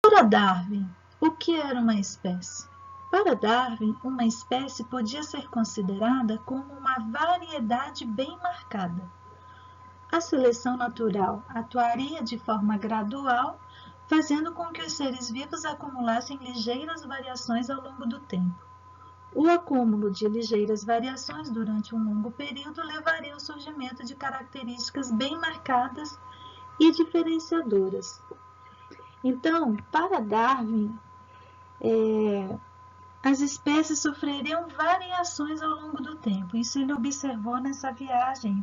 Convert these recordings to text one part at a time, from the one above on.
Para Darwin, o que era uma espécie? Para Darwin, uma espécie podia ser considerada como uma variedade bem marcada. A seleção natural atuaria de forma gradual, fazendo com que os seres vivos acumulassem ligeiras variações ao longo do tempo. O acúmulo de ligeiras variações durante um longo período levaria ao surgimento de características bem marcadas e diferenciadoras. Então, para Darwin, as espécies sofreriam variações ao longo do tempo. Isso ele observou nessa viagem,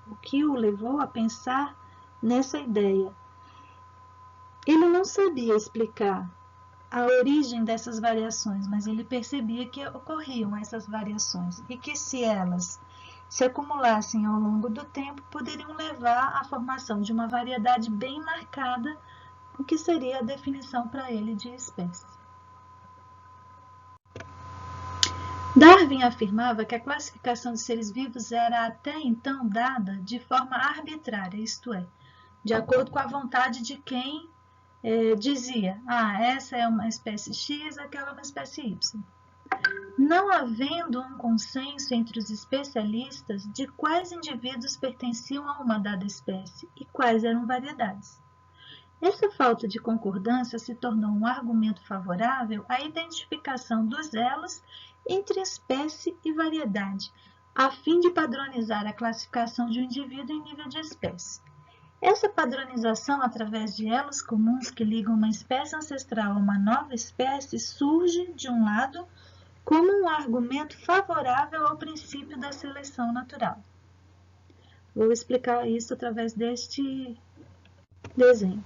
o que o levou a pensar nessa ideia. Ele não sabia explicar a origem dessas variações, mas ele percebia que ocorriam essas variações e que se elas se acumulassem ao longo do tempo, poderiam levar à formação de uma variedade bem marcada, o que seria a definição para ele de espécie. Darwin afirmava que a classificação de seres vivos era até então dada de forma arbitrária, isto é, de acordo com a vontade de quem dizia, essa é uma espécie X, aquela é uma espécie Y. Não havendo um consenso entre os especialistas de quais indivíduos pertenciam a uma dada espécie e quais eram variedades. Essa falta de concordância se tornou um argumento favorável à identificação dos elos entre espécie e variedade, a fim de padronizar a classificação de um indivíduo em nível de espécie. Essa padronização através de elos comuns que ligam uma espécie ancestral a uma nova espécie surge, de um lado, como um argumento favorável ao princípio da seleção natural. Vou explicar isso através deste desenho.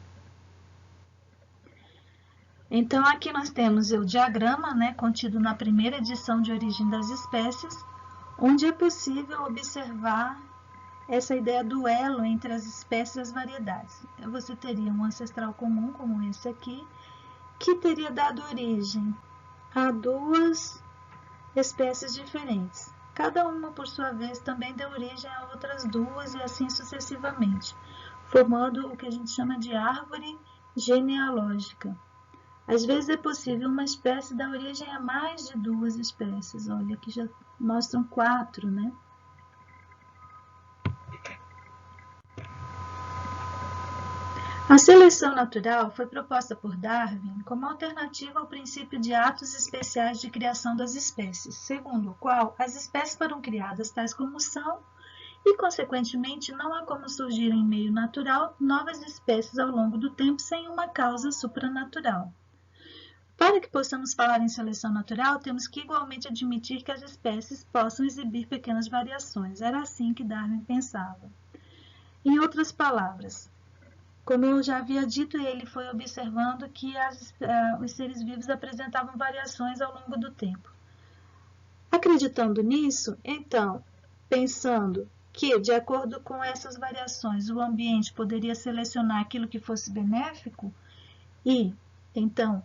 Então, aqui nós temos o diagrama, contido na primeira edição de Origem das Espécies, onde é possível observar essa ideia do elo entre as espécies e as variedades. Você teria um ancestral comum, como esse aqui, que teria dado origem a duas espécies diferentes. Cada uma, por sua vez, também deu origem a outras duas e assim sucessivamente, formando o que a gente chama de árvore genealógica. Às vezes é possível uma espécie dar origem a mais de duas espécies. Olha, aqui já mostram 4, A seleção natural foi proposta por Darwin como alternativa ao princípio de atos especiais de criação das espécies, segundo o qual as espécies foram criadas tais como são e, consequentemente, não há como surgir em meio natural novas espécies ao longo do tempo sem uma causa supranatural. Para que possamos falar em seleção natural, temos que igualmente admitir que as espécies possam exibir pequenas variações. Era assim que Darwin pensava. Em outras palavras, como eu já havia dito, ele foi observando que os seres vivos apresentavam variações ao longo do tempo. Acreditando nisso, então, pensando que, de acordo com essas variações, o ambiente poderia selecionar aquilo que fosse benéfico e, então,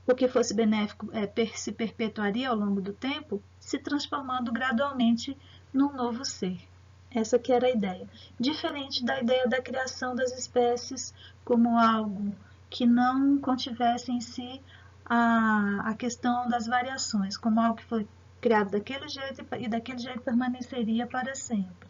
o que fosse benéfico se perpetuaria ao longo do tempo, se transformando gradualmente num novo ser. Essa que era a ideia. Diferente da ideia da criação das espécies como algo que não contivesse em si a questão das variações, como algo que foi criado daquele jeito e daquele jeito permaneceria para sempre.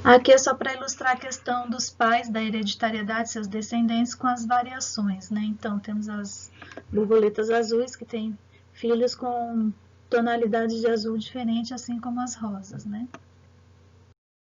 Aqui é só para ilustrar a questão dos pais, da hereditariedade, seus descendentes, com as variações, Então, temos as borboletas azuis, que têm filhos com tonalidades de azul diferente, assim como as rosas,